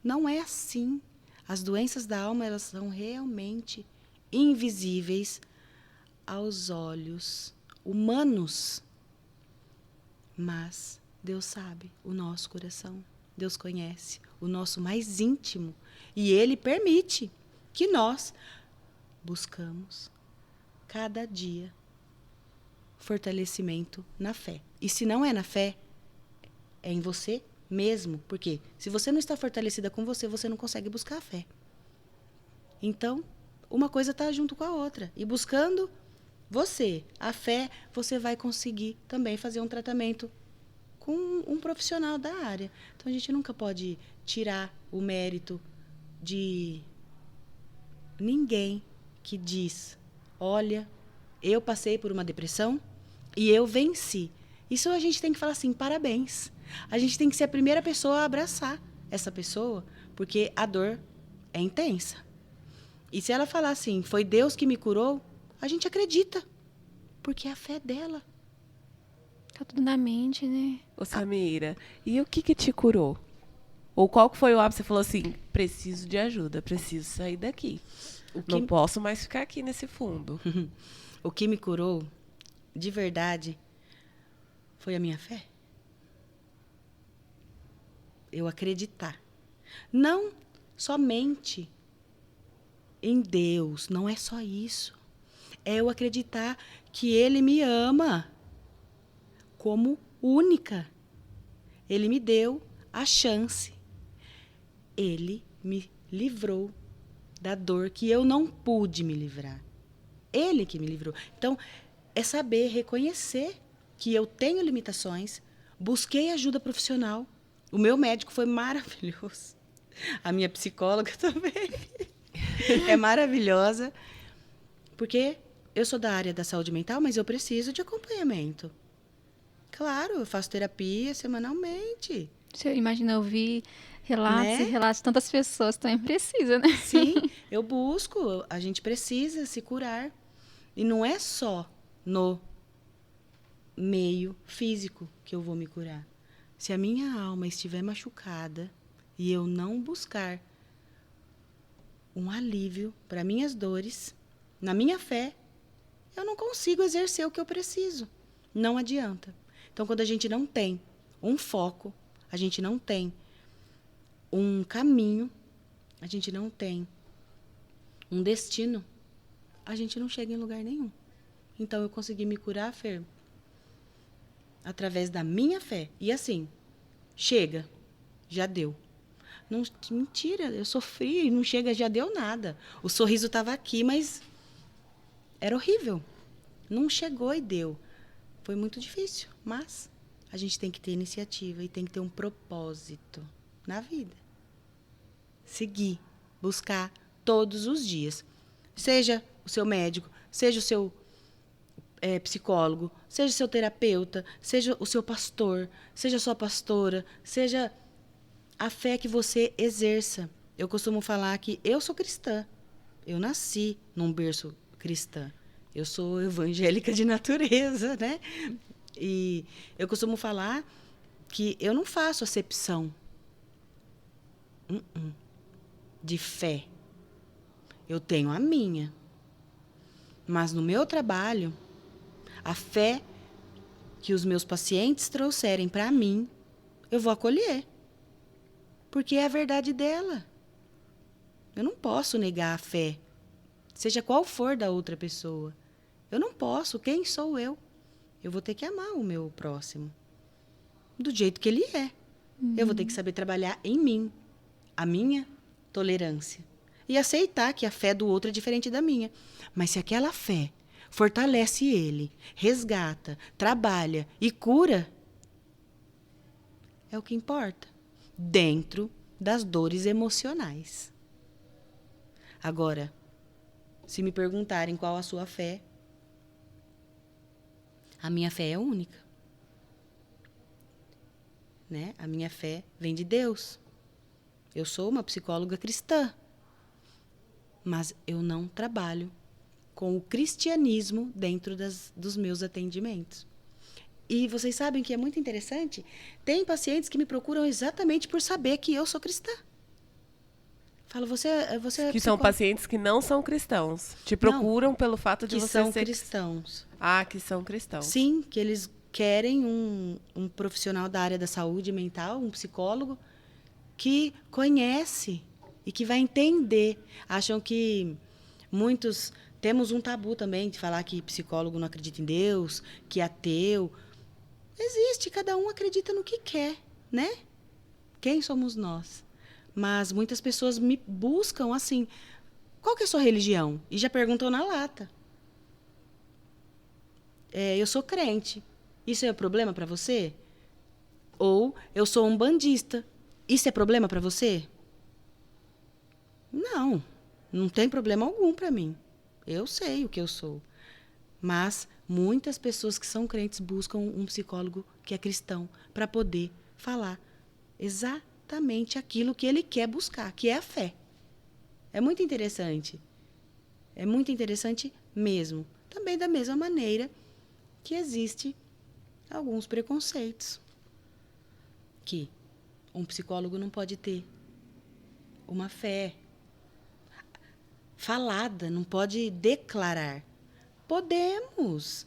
não é assim. As doenças da alma, elas são realmente invisíveis aos olhos humanos, mas Deus sabe o nosso coração. Deus conhece o nosso mais íntimo. E Ele permite que nós buscamos cada dia fortalecimento na fé. E se não é na fé, é em você mesmo. Porque se você não está fortalecida com você, você não consegue buscar a fé. Então, uma coisa está junto com a outra. E buscando a fé, você vai conseguir também fazer um tratamento com um profissional da área. Então, a gente nunca pode tirar o mérito de ninguém que diz, olha, eu passei por uma depressão e eu venci. Isso a gente tem que falar assim, parabéns. A gente tem que ser a primeira pessoa a abraçar essa pessoa, porque a dor é intensa. E se ela falar assim, foi Deus que me curou, a gente acredita, porque é a fé dela. Tá tudo na mente, né? Ô, Samira, e o que te curou? Ou qual que foi o ápice? Você falou assim, preciso de ajuda, preciso sair daqui. Não posso mais ficar aqui nesse fundo. O que me curou, de verdade, foi a minha fé. Eu acreditar. Não somente em Deus, não é só isso. É eu acreditar que Ele me ama como única. Ele me deu a chance. Ele me livrou da dor que eu não pude me livrar. Ele que me livrou. Então, é saber reconhecer que eu tenho limitações, busquei ajuda profissional. O meu médico foi maravilhoso. A minha psicóloga também é maravilhosa. Porque eu sou da área da saúde mental, mas eu preciso de acompanhamento. Claro, eu faço terapia semanalmente. Você imagina ouvir relatos Né? e relatos de tantas pessoas também precisa, né? Sim, eu busco. A gente precisa se curar. E não é só no meio físico que eu vou me curar. Se a minha alma estiver machucada e eu não buscar um alívio para minhas dores, na minha fé, eu não consigo exercer o que eu preciso. Não adianta. Então, quando a gente não tem um foco, a gente não tem um caminho, a gente não tem um destino, a gente não chega em lugar nenhum. Então, eu consegui me curar, Fer, através da minha fé. E assim, chega, já deu. Não, mentira, eu sofri, não chega, já deu nada. O sorriso estava aqui, mas era horrível. Não chegou e deu. Foi muito difícil, mas a gente tem que ter iniciativa e tem que ter um propósito na vida. Seguir, buscar todos os dias. Seja o seu médico, seja o seu psicólogo, seja o seu terapeuta, seja o seu pastor, seja a sua pastora, seja a fé que você exerça. Eu costumo falar que eu sou cristã. Eu nasci num berço cristã. Eu sou evangélica de natureza, né? E eu costumo falar que eu não faço acepção de fé. Eu tenho a minha. Mas no meu trabalho, a fé que os meus pacientes trouxerem para mim, eu vou acolher. Porque é a verdade dela. Eu não posso negar a fé, seja qual for da outra pessoa. Eu não posso. Quem sou eu? Eu vou ter que amar o meu próximo do jeito que ele é. Eu vou ter que saber trabalhar em mim a minha tolerância. e aceitar que a fé do outro é diferente da minha. Mas se aquela fé fortalece ele, resgata, trabalha e cura, é o que importa, dentro das dores emocionais. Agora, se me perguntarem qual a sua fé, a minha fé é única. Né? A minha fé vem de Deus. Eu sou uma psicóloga cristã, mas eu não trabalho com o cristianismo dentro dos meus atendimentos. E vocês sabem que é muito interessante? Tem pacientes que me procuram exatamente por saber que eu sou cristã. Falo, você é Que são pacientes que não são cristãos. Te procuram pelo fato de que você são ser... cristãos. Ah, que são cristãos. Sim, que eles querem um profissional da área da saúde mental, um psicólogo, que conhece e que vai entender. Acham que muitos... Temos um tabu também de falar que psicólogo não acredita em Deus, que é ateu. Existe, cada um acredita no que quer, né? Quem somos nós? Mas muitas pessoas me buscam assim, qual que é a sua religião? E já perguntam na lata. Eu sou crente. Isso é problema para você? Ou eu sou um bandista. Isso é problema para você? Não, não tem problema algum para mim. Eu sei o que eu sou. Mas muitas pessoas que são crentes buscam um psicólogo que é cristão para poder falar exatamente aquilo que ele quer buscar, que é a fé. É muito interessante. É muito interessante mesmo. Também da mesma maneira que existe alguns preconceitos. Que um psicólogo não pode ter uma fé falada, não pode declarar. Podemos.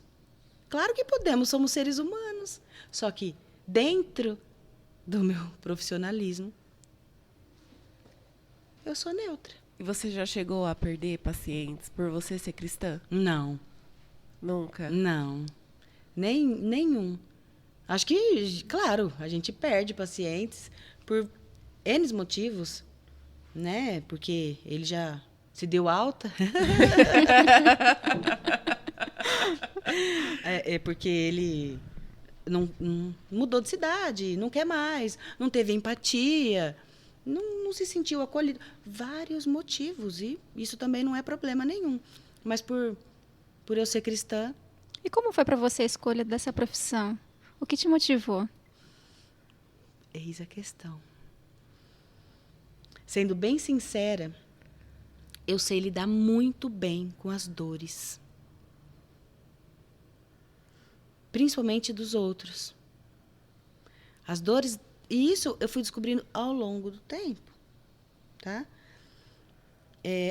Claro que podemos, somos seres humanos. Só que dentro do meu profissionalismo, eu sou neutra. E você já chegou a perder pacientes por você ser cristã? Não. Nunca? Não. Nenhum. Acho que, claro, a gente perde pacientes por N motivos, né? Porque ele já se deu alta. É porque ele não mudou de cidade, não quer mais, não teve empatia, não se sentiu acolhido. Vários motivos, e isso também não é problema nenhum. Mas por eu ser cristã... E como foi para você a escolha dessa profissão? O que te motivou? Eis a questão. Sendo bem sincera, eu sei lidar muito bem com as dores. Principalmente dos outros. As dores... E isso eu fui descobrindo ao longo do tempo. Tá?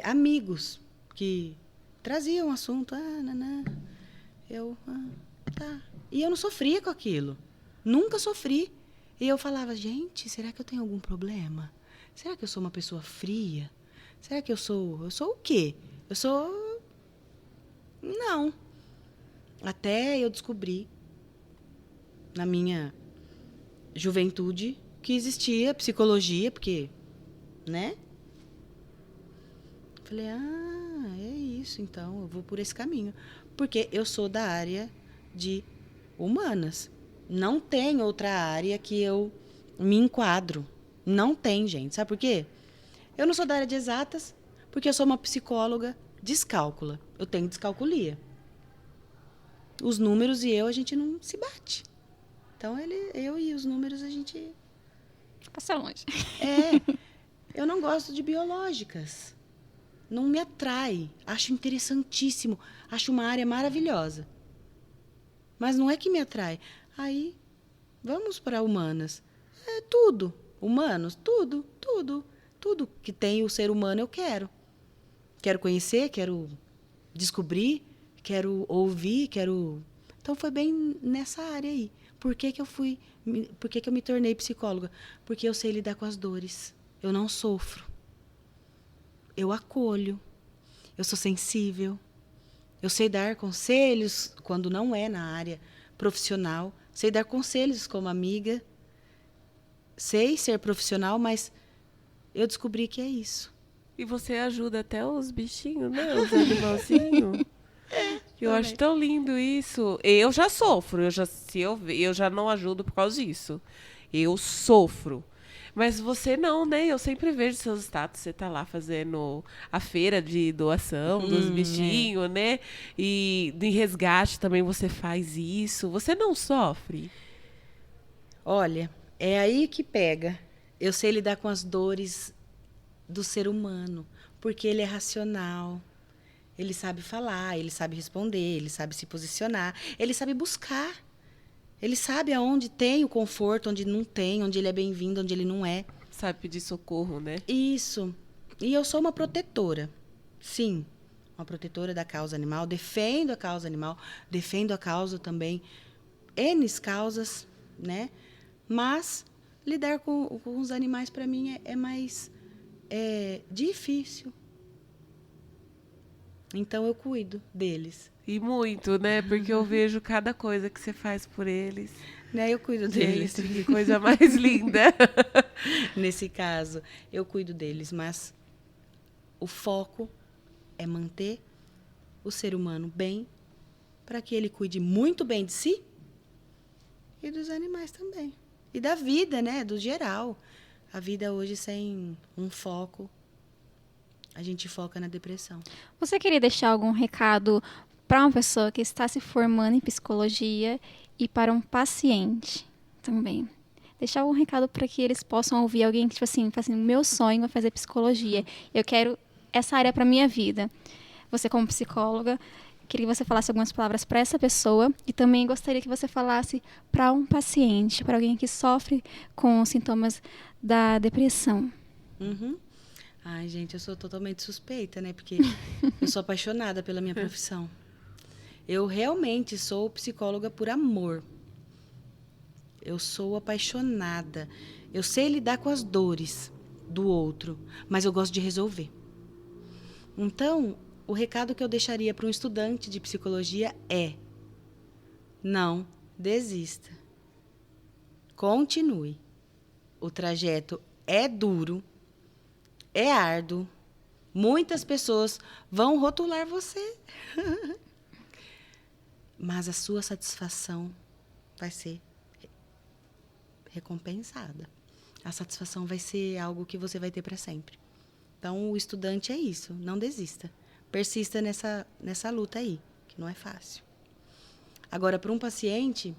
Amigos que traziam o assunto. Tá. E eu não sofria com aquilo. Nunca sofri. E eu falava, gente, será que eu tenho algum problema? Será que eu sou uma pessoa fria? Será que eu sou... Eu sou o quê? Eu sou... Não. Até eu descobri, na minha juventude, que existia psicologia, porque, né? Falei, é isso, então, eu vou por esse caminho. Porque eu sou da área de humanas. Não tem outra área que eu me enquadro. Não tem, gente. Sabe por quê? Eu não sou da área de exatas, porque eu sou uma psicóloga descálcula. Eu tenho descalculia. Os números e a gente não se bate. Então, eu e os números, a gente... Passa longe. Eu não gosto de biológicas. Não me atrai. Acho interessantíssimo. Acho uma área maravilhosa. Mas não é que me atrai. Aí, vamos para humanas. Tudo. Humanos, tudo. Tudo que tem o ser humano eu quero. Quero conhecer, quero descobrir, quero ouvir, quero... Então, foi bem nessa área aí. Por que eu me tornei psicóloga? Porque eu sei lidar com as dores. Eu não sofro. Eu acolho. Eu sou sensível. Eu sei dar conselhos quando não é na área profissional. Sei dar conselhos como amiga. Sei ser profissional, mas eu descobri que é isso. E você ajuda até os bichinhos, né? Os animalzinhos. Eu acho tão lindo isso. Eu já sofro, eu já não ajudo por causa disso. Eu sofro. Mas você não, né? Eu sempre vejo seus status, você tá lá fazendo a feira de doação dos bichinhos, né? E de resgate também você faz isso. Você não sofre? Olha, é aí que pega. Eu sei lidar com as dores do ser humano, porque ele é racional. Ele sabe falar, ele sabe responder, ele sabe se posicionar, ele sabe buscar. Ele sabe aonde tem o conforto, onde não tem, onde ele é bem-vindo, onde ele não é. Sabe pedir socorro, né? Isso. E eu sou uma protetora. Sim, uma protetora da causa animal. Defendo a causa animal, defendo a causa também. N causas, né? Mas lidar com os animais, para mim, é mais difícil. Então, eu cuido deles. E muito, né? Porque eu vejo cada coisa que você faz por eles. Né? Eu cuido deles. Gente, que coisa mais linda. Nesse caso, eu cuido deles, mas o foco é manter o ser humano bem, para que ele cuide muito bem de si e dos animais também. E da vida, né? Do geral. A vida hoje sem um foco, a gente foca na depressão. Você queria deixar algum recado para uma pessoa que está se formando em psicologia e para um paciente também? Deixar algum recado para que eles possam ouvir alguém que, tipo assim, fala assim, o meu sonho é fazer psicologia. Eu quero essa área para minha vida. Você, como psicóloga, queria que você falasse algumas palavras para essa pessoa e também gostaria que você falasse para um paciente, para alguém que sofre com sintomas da depressão. Uhum. Ai, gente, eu sou totalmente suspeita, né? Porque eu sou apaixonada pela minha profissão. Eu realmente sou psicóloga por amor. Eu sou apaixonada. Eu sei lidar com as dores do outro, mas eu gosto de resolver. Então, o recado que eu deixaria para um estudante de psicologia é: não desista. Continue. O trajeto é duro, é árduo. Muitas pessoas vão rotular você. Mas a sua satisfação vai ser recompensada. A satisfação vai ser algo que você vai ter para sempre. Então, o estudante é isso, não desista. Persista nessa luta aí, que não é fácil. Agora, para um paciente,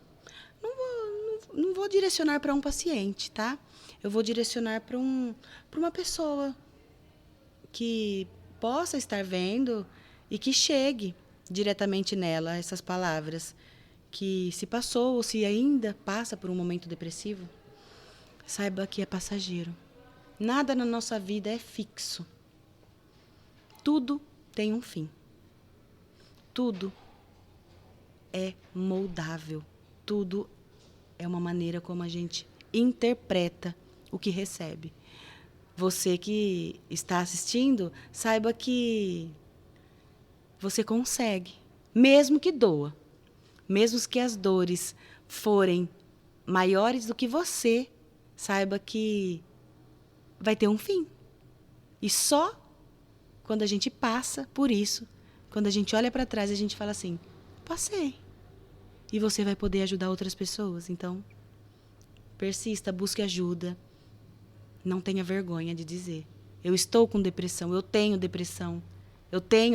não vou direcionar para um paciente, tá? Eu vou direcionar para uma pessoa que possa estar vendo e que chegue diretamente nela essas palavras, que se passou ou se ainda passa por um momento depressivo, saiba que é passageiro. Nada na nossa vida é fixo. Tudo tem um fim. Tudo é moldável. Tudo é uma maneira como a gente interpreta o que recebe. Você que está assistindo, saiba que você consegue, mesmo que doa. Mesmo que as dores forem maiores do que você, saiba que vai ter um fim. E só quando a gente passa por isso, quando a gente olha para trás, a gente fala assim: passei. E você vai poder ajudar outras pessoas. Então, persista, busque ajuda. Não tenha vergonha de dizer: eu estou com depressão, eu tenho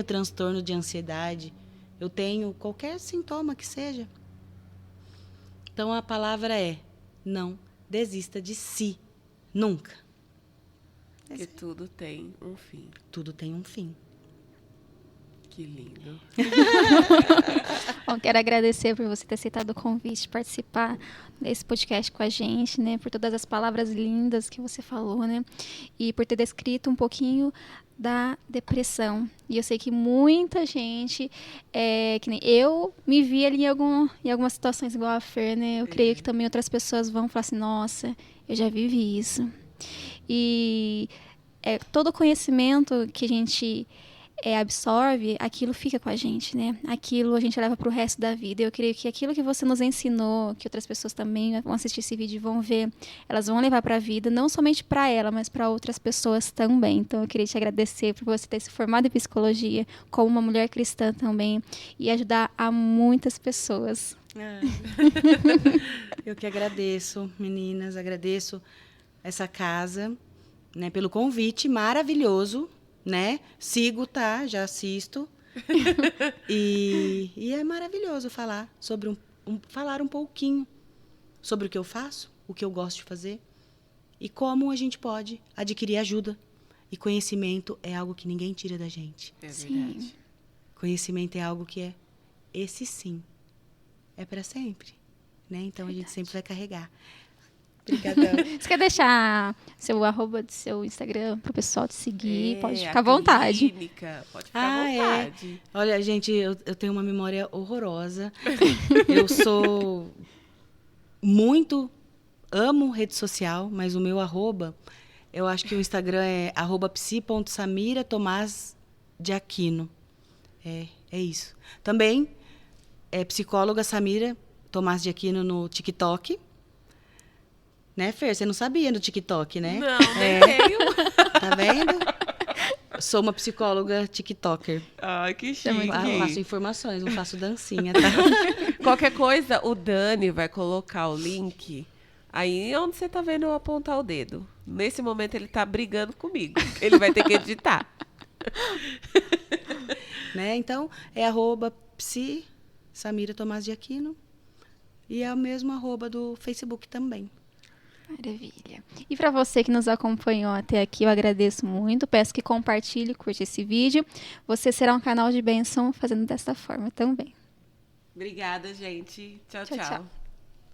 transtorno de ansiedade, eu tenho qualquer sintoma que seja. Então, a palavra é: não desista de si. Nunca. Porque tudo tem um fim. Tudo tem um fim. Que lindo. Bom, quero agradecer por você ter aceitado o convite de participar desse podcast com a gente, né? Por todas as palavras lindas que você falou, né? E por ter descrito um pouquinho da depressão. E eu sei que muita gente, que nem eu, me vi ali em algumas situações igual a Fer, né? Eu creio que também outras pessoas vão falar assim: nossa, eu já vivi isso. E todo o conhecimento que a gente absorve, aquilo fica com a gente, né? Aquilo a gente leva pro resto da vida. Eu creio que aquilo que você nos ensinou, que outras pessoas também vão assistir esse vídeo e vão ver, elas vão levar para a vida, não somente para ela, mas para outras pessoas também. Então, eu queria te agradecer por você ter se formado em psicologia, como uma mulher cristã também, e ajudar a muitas pessoas. Eu que agradeço, meninas, agradeço essa casa, né, pelo convite maravilhoso, né? Sigo, tá? Já assisto. E é maravilhoso falar sobre falar um pouquinho sobre o que eu faço, o que eu gosto de fazer e como a gente pode adquirir ajuda. E conhecimento é algo que ninguém tira da gente. É verdade. Sim. Conhecimento é algo que esse sim, é para sempre, né? Então, a gente sempre vai carregar. Obrigadão. Você quer deixar seu @, do seu Instagram pro pessoal te seguir? Pode ficar à a vontade. clínica, pode ficar à vontade. Olha, gente, eu tenho uma memória horrorosa. Eu amo rede social, mas o meu @, eu acho que o Instagram é @psi.samira_tomás_de_aquino. É isso. Também é psicóloga Samira Tomás de Aquino no TikTok. Né, Fer? Você não sabia no TikTok, né? Não, nem tenho. Tá vendo? Sou uma psicóloga TikToker. Ai, que chique. Eu faço informações, não faço dancinha, tá? Qualquer coisa, o Dani vai colocar o link aí onde você tá vendo eu apontar o dedo. Nesse momento ele tá brigando comigo. Ele vai ter que editar. Né? Então, é @psi Samira Tomás de Aquino. E é o mesmo @ do Facebook também. Maravilha. E para você que nos acompanhou até aqui, eu agradeço muito. Peço que compartilhe e curte esse vídeo. Você será um canal de bênção fazendo desta forma também. Obrigada, gente. Tchau, Tchau, tchau. tchau.